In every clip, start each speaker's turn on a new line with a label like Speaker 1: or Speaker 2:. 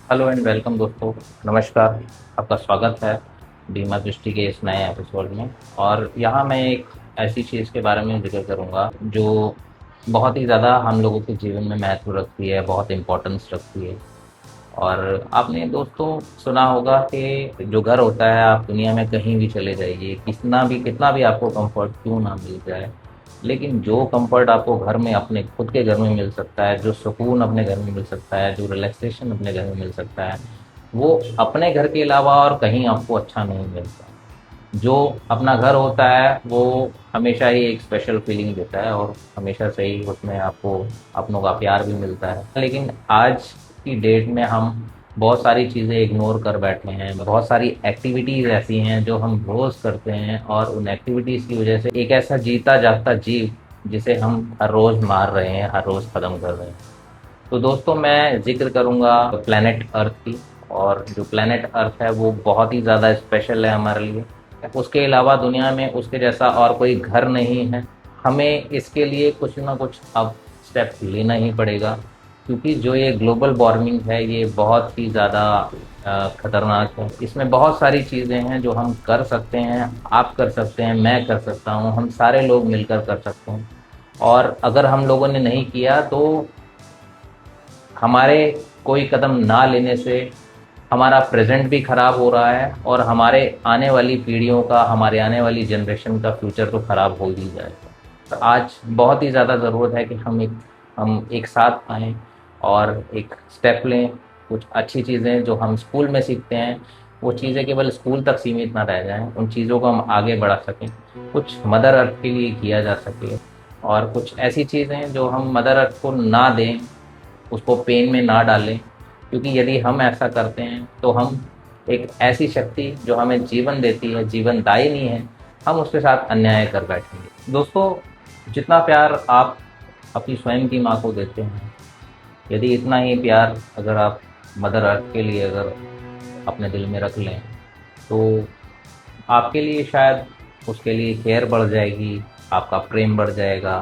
Speaker 1: Hello and welcome दोस्तों। नमस्कार। आपका स्वागत है बीमा दृष्टि के इस नए एपिसोड में। और यहाँ मैं एक ऐसी चीज़ के बारे में जिक्र करूँगा जो बहुत ही ज़्यादा हम लोगों के जीवन में महत्व रखती है, बहुत इम्पोर्टेंस रखती है। और आपने दोस्तों सुना होगा कि जो घर होता है, आप दुनिया में कहीं भी चले जाइए, कितना भी आपको कंफर्ट क्यों ना मिल जाए, लेकिन जो कंफर्ट आपको घर में अपने खुद के घर में मिल सकता है, जो सुकून अपने घर में मिल सकता है, जो रिलैक्सेशन अपने घर में मिल सकता है, वो अपने घर के अलावा और कहीं आपको अच्छा नहीं मिलता। जो अपना घर होता है वो हमेशा ही एक स्पेशल फीलिंग देता है और हमेशा से ही उसमें आपको अपनों का प्यार भी मिलता है। लेकिन आज की डेट में हम बहुत सारी चीज़ें इग्नोर कर बैठे हैं। बहुत सारी एक्टिविटीज़ ऐसी हैं जो हम रोज़ करते हैं और उन एक्टिविटीज़ की वजह से एक ऐसा जीता जागता जीव जिसे हम हर रोज़ मार रहे हैं, हर रोज़ ख़त्म कर रहे हैं। तो दोस्तों मैं जिक्र करूंगा प्लेनेट अर्थ की। और जो प्लेनेट अर्थ है वो बहुत ही ज़्यादा स्पेशल है हमारे लिए। उसके अलावा दुनिया में उसके जैसा और कोई घर नहीं है। हमें इसके लिए कुछ ना कुछ अब स्टेप लेना ही पड़ेगा, क्योंकि जो ये ग्लोबल वार्मिंग है ये बहुत ही ज़्यादा खतरनाक है। इसमें बहुत सारी चीज़ें हैं जो हम कर सकते हैं, आप कर सकते हैं, मैं कर सकता हूँ, हम सारे लोग मिलकर कर सकते हैं। और अगर हम लोगों ने नहीं किया तो हमारे कोई कदम ना लेने से हमारा प्रेजेंट भी खराब हो रहा है और हमारे आने वाली पीढ़ियों का, हमारे आने वाली जनरेशन का फ्यूचर तो खराब हो ही जाएगा। तो आज बहुत ही ज़्यादा ज़रूरत है कि हम एक साथ आएँ और एक स्टेप लें। कुछ अच्छी चीज़ें जो हम स्कूल में सीखते हैं वो चीज़ें केवल स्कूल तक सीमित ना रह जाएं, उन चीज़ों को हम आगे बढ़ा सकें, कुछ मदर अर्थ के लिए किया जा सके। और कुछ ऐसी चीज़ें जो हम मदर अर्थ को ना दें, उसको पेन में ना डालें, क्योंकि यदि हम ऐसा करते हैं तो हम एक ऐसी शक्ति जो हमें जीवन देती है, जीवनदायिनी है, हम उसके साथ अन्याय कर बैठेंगे। दोस्तों, जितना प्यार आप अपनी स्वयं की माँ को देते हैं, यदि इतना ही प्यार अगर आप मदर अर्थ के लिए अगर अपने दिल में रख लें तो आपके लिए शायद उसके लिए केयर बढ़ जाएगी, आपका प्रेम बढ़ जाएगा।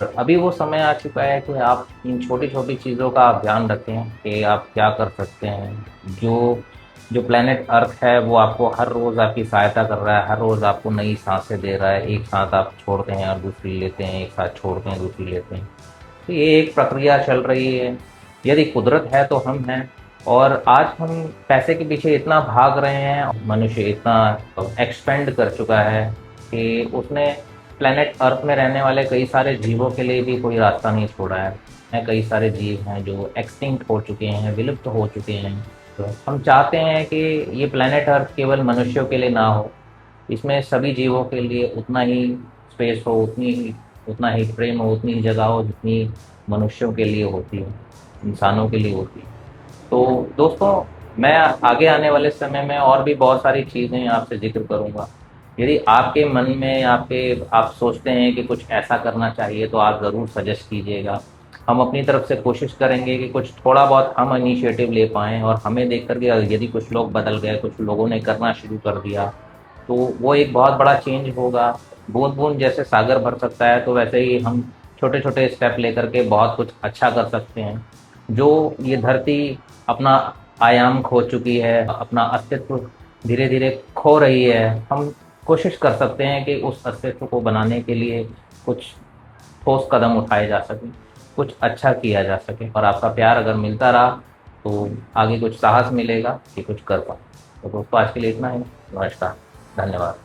Speaker 1: और अभी वो समय आ चुका है कि आप इन छोटी-छोटी चीज़ों का आप ध्यान रखें कि आप क्या कर सकते हैं। जो जो प्लैनेट अर्थ है वो आपको हर रोज़ आपकी सहायता कर रहा है, हर रोज़ आपको नई साँसें दे रहा है। एक साँस आप छोड़ते हैं और दूसरी लेते हैं, एक साँस छोड़ते हैं, दूसरी लेते हैं। तो ये एक प्रक्रिया चल रही है। यदि कुदरत है तो हम हैं। और आज हम पैसे के पीछे इतना भाग रहे हैं, मनुष्य इतना एक्सपेंड कर चुका है कि उसने प्लेनेट अर्थ में रहने वाले कई सारे जीवों के लिए भी कोई रास्ता नहीं छोड़ा है। कई सारे जीव हैं जो एक्सटिंक्ट हो चुके हैं, विलुप्त हो चुके हैं। तो हम चाहते हैं कि ये प्लेनेट अर्थ केवल मनुष्यों के लिए ना हो, इसमें सभी जीवों के लिए उतना ही स्पेस हो, उतना ही प्रेम हो, उतनी ही जगह हो जितनी मनुष्यों के लिए होती है, इंसानों के लिए होती है। तो दोस्तों, मैं आगे आने वाले समय में और भी बहुत सारी चीज़ें आपसे जिक्र करूँगा। यदि आपके मन में आप सोचते हैं कि कुछ ऐसा करना चाहिए तो आप ज़रूर सजेस्ट कीजिएगा। हम अपनी तरफ से कोशिश करेंगे कि कुछ थोड़ा बहुत हम इनिशिएटिव ले पाएँ और हमें देख कर के यदि कुछ लोग बदल गए, कुछ लोगों ने करना शुरू कर दिया, तो वो एक बहुत बड़ा चेंज होगा। बूँद-बूँद जैसे सागर भर सकता है, तो वैसे ही हम छोटे-छोटे स्टेप लेकर के बहुत कुछ अच्छा कर सकते हैं। जो ये धरती अपना आयाम खो चुकी है, अपना अस्तित्व धीरे-धीरे खो रही है, हम कोशिश कर सकते हैं कि उस अस्तित्व को बनाने के लिए कुछ ठोस कदम उठाए जा सकें, कुछ अच्छा किया जा सके। और आपका प्यार अगर मिलता रहा तो आगे कुछ साहस मिलेगा कि कुछ कर पाएँ। तो दोस्तों, आज के लिए इतना ही। नमस्कार, धन्यवाद।